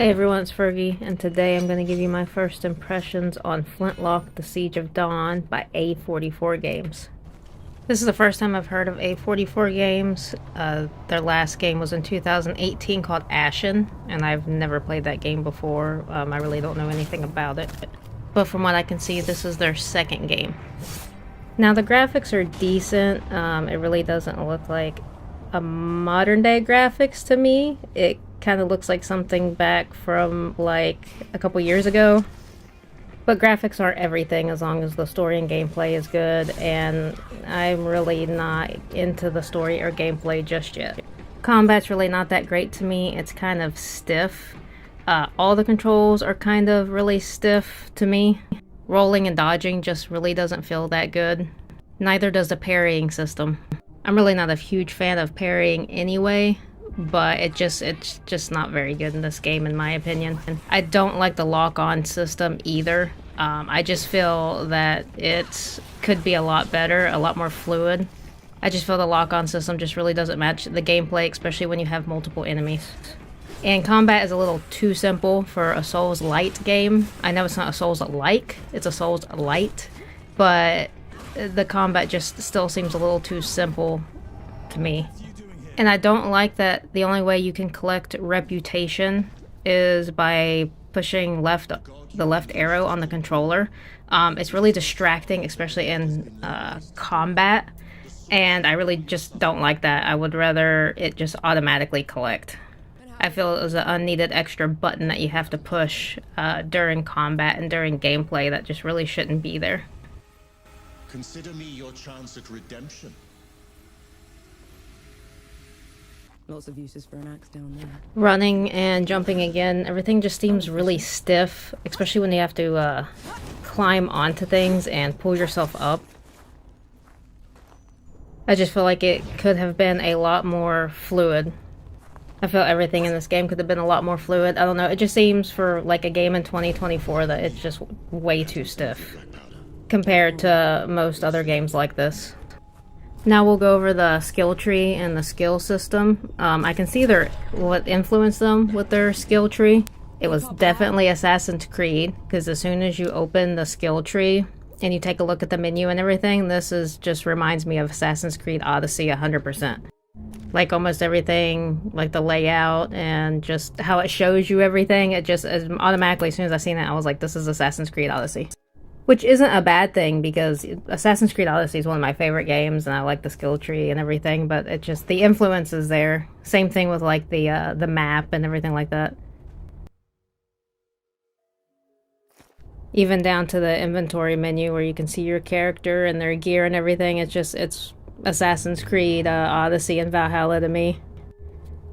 Hey everyone, it's Fergie, and today I'm going to give you my first impressions on Flintlock, The Siege of Dawn by A44 Games. This is the first time I've heard of A44 Games. Their last game was in 2018 called Ashen, and I've never played that game before. I really don't know anything about it. But from what I can see, this is their second game. Now the graphics are decent. It really doesn't look like a modern day graphics to me. It kind of looks like something back from like a couple years ago. But graphics aren't everything as long as the story and gameplay is good, and I'm really not into the story or gameplay just yet. Combat's really not that great to me. It's kind of stiff. All the controls are kind of really stiff to me. Rolling and dodging just really doesn't feel that good. Neither does the parrying system. I'm really not a huge fan of parrying anyway, but it's just not very good in this game in my opinion. I don't like the lock-on system either. I just feel that it could be a lot better, a lot more fluid. I just feel the lock-on system just really doesn't match the gameplay, especially when you have multiple enemies. And combat is a little too simple for a Souls-light game. I know it's not a Souls-like, it's a Souls-light, but the combat just still seems a little too simple to me. And I don't like that the only way you can collect reputation is by pushing the left arrow on the controller. It's really distracting, especially in combat, and I really just don't like that. I would rather it just automatically collect. I feel it was an unneeded extra button that you have to push during combat and during gameplay that just really shouldn't be there. Consider me your chance at redemption. Lots of uses for an axe down there. Running and jumping again, everything just seems really stiff, especially when you have to climb onto things and pull yourself up. I just feel like it could have been a lot more fluid. I feel everything in this game could have been a lot more fluid. I don't know, it just seems for like a game in 2024 that it's just way too stiff compared to most other games like this. Now we'll go over the skill tree and the skill system. I can see what influenced them with their skill tree. It was definitely Assassin's Creed, because as soon as you open the skill tree and you take a look at the menu and everything, this just reminds me of Assassin's Creed Odyssey 100%. Like almost everything, like the layout and just how it shows you everything, it just automatically, as soon as I seen it, I was like, this is Assassin's Creed Odyssey. Which isn't a bad thing, because Assassin's Creed Odyssey is one of my favorite games, and I like the skill tree and everything, but it just, the influence is there. Same thing with like the map and everything like that. Even down to the inventory menu where you can see your character and their gear and everything, it's Assassin's Creed Odyssey and Valhalla to me.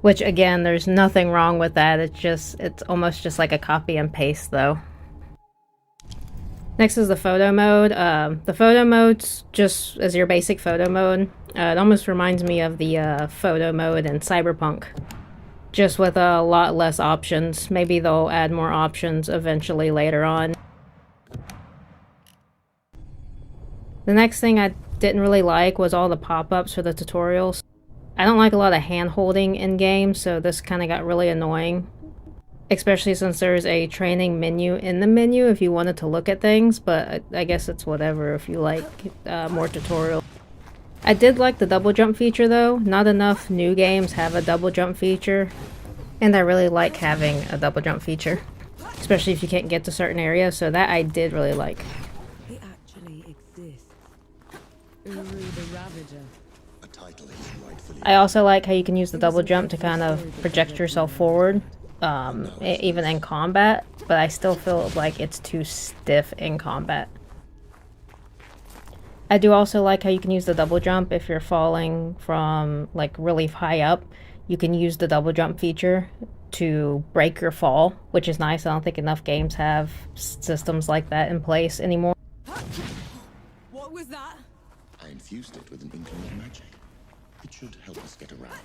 Which again, there's nothing wrong with that, it's almost just like a copy and paste though. Next is the photo mode. The photo mode's just as your basic photo mode. It almost reminds me of the photo mode in Cyberpunk, just with a lot less options. Maybe they'll add more options eventually later on. The next thing I didn't really like was all the pop-ups for the tutorials. I don't like a lot of hand-holding in games, so this kind of got really annoying. Especially since there's a training menu in the menu if you wanted to look at things, but I guess it's whatever if you like more tutorial. I did like the double jump feature though. Not enough new games have a double jump feature, and I really like having a double jump feature. Especially if you can't get to certain areas, so that I did really like. It actually exists. Uru the Ravager. A title is rightfully. I also like how you can use the double jump to kind of project yourself forward. Even in combat, but I still feel like it's too stiff in combat. I do also like how you can use the double jump if you're falling from like really high up. You can use the double jump feature to break your fall, which is nice. I don't think enough games have systems like that in place anymore. What was that? I infused it with an inkling of magic. It should help us get around.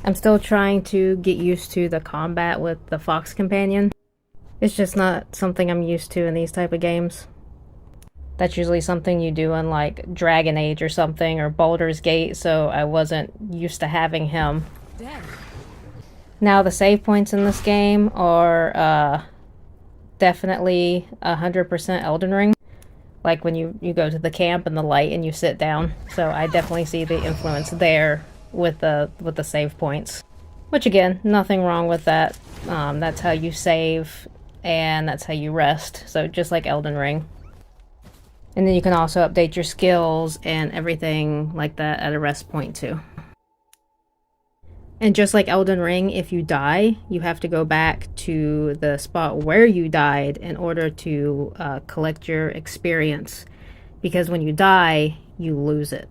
I'm still trying to get used to the combat with the fox companion. It's just not something I'm used to in these type of games. That's usually something you do in like Dragon Age or something, or Baldur's Gate, so I wasn't used to having him. Dead. Now the save points in this game are definitely 100% Elden Ring. Like when you go to the camp in the light and you sit down. So I definitely see the influence there with the save points. Which again, nothing wrong with that. That's how you save and that's how you rest. So just like Elden Ring. And then you can also update your skills and everything like that at a rest point too. And just like Elden Ring, if you die, you have to go back to the spot where you died in order to collect your experience. Because when you die, you lose it.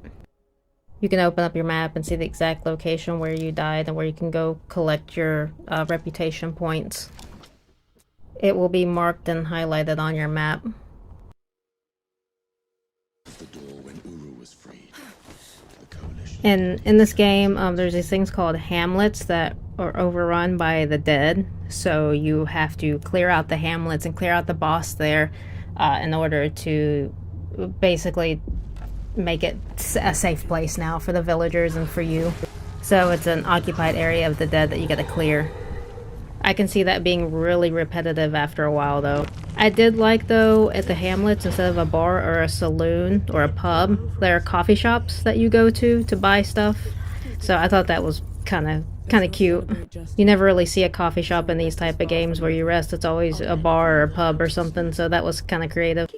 You can open up your map and see the exact location where you died and where you can go collect your reputation points. It will be marked and highlighted on your map. The door when Uru was freed. The coalition. And in this game, there's these things called hamlets that are overrun by the dead. So you have to clear out the hamlets and clear out the boss there in order to basically make it a safe place now for the villagers and for you. So it's an occupied area of the dead that you gotta clear. I can see that being really repetitive after a while though. I did like though at the hamlets, instead of a bar or a saloon or a pub, there are coffee shops that you go to buy stuff. So I thought that was kind of cute. You never really see a coffee shop in these type of games where you rest. It's always a bar or a pub or something, so that was kind of creative.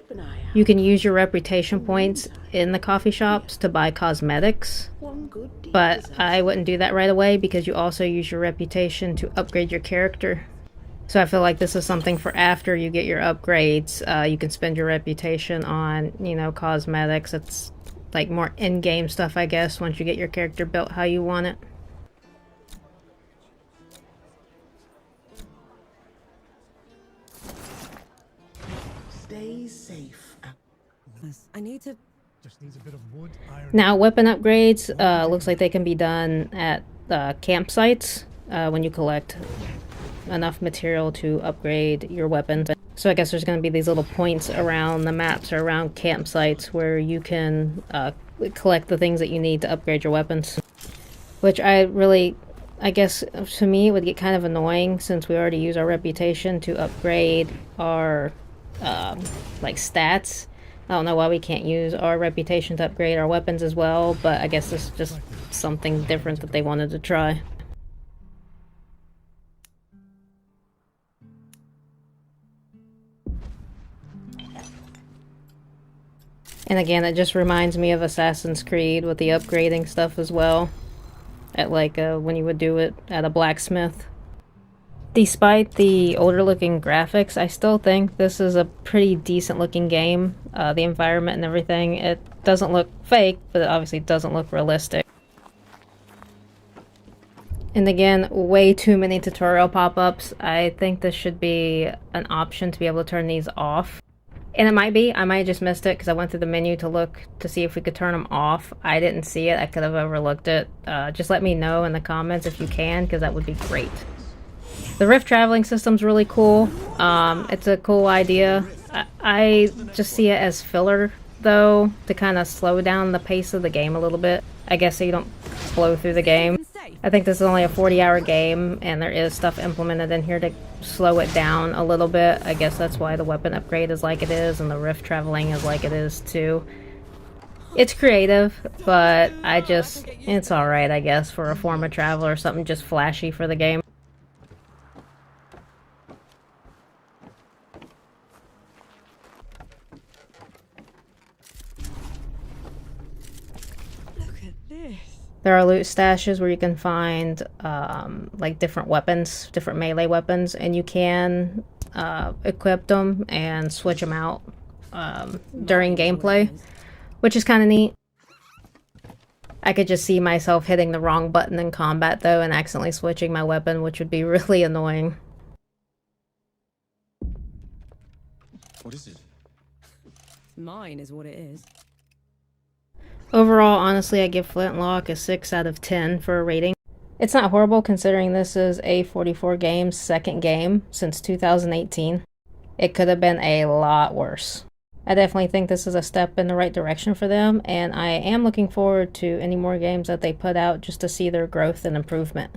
You can use your reputation points in the coffee shops to buy cosmetics, but I wouldn't do that right away because you also use your reputation to upgrade your character. So I feel like this is something for after you get your upgrades. You can spend your reputation on, you know, cosmetics. It's like more in-game stuff, I guess, once you get your character built how you want it. Stay safe. I need to. Just needs a bit of wood, iron. Now, weapon upgrades, looks like they can be done at campsites when you collect enough material to upgrade your weapons. So I guess there's going to be these little points around the maps or around campsites where you can collect the things that you need to upgrade your weapons. Which I guess to me it would get kind of annoying since we already use our reputation to upgrade our like stats. I don't know why we can't use our reputation to upgrade our weapons as well, but I guess this is just something different that they wanted to try. And again, it just reminds me of Assassin's Creed with the upgrading stuff as well. At like when you would do it at a blacksmith. Despite the older looking graphics, I still think this is a pretty decent looking game. The environment and everything, it doesn't look fake, but it obviously doesn't look realistic. And again, way too many tutorial pop-ups. I think this should be an option to be able to turn these off. And it might be, I might have just missed it because I went through the menu to look to see if we could turn them off. I didn't see it, I could have overlooked it. Just let me know in the comments if you can, because that would be great. The Rift traveling system's really cool. It's a cool idea. I just see it as filler, though, to kind of slow down the pace of the game a little bit. I guess so you don't blow through the game. I think this is only a 40-hour game, and there is stuff implemented in here to slow it down a little bit. I guess that's why the weapon upgrade is like it is, and the Rift traveling is like it is, too. It's creative, but it's alright, I guess, for a form of travel or something just flashy for the game. There are loot stashes where you can find like different weapons, different melee weapons, and you can equip them and switch them out during gameplay, which is kind of neat. I could just see myself hitting the wrong button in combat though and accidentally switching my weapon, which would be really annoying. What is it? Mine is what it is. Overall, honestly, I give Flintlock a 6 out of 10 for a rating. It's not horrible considering this is A44 Games' second game since 2018. It could have been a lot worse. I definitely think this is a step in the right direction for them, and I am looking forward to any more games that they put out just to see their growth and improvement.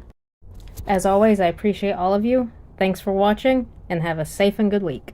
As always, I appreciate all of you. Thanks for watching, and have a safe and good week.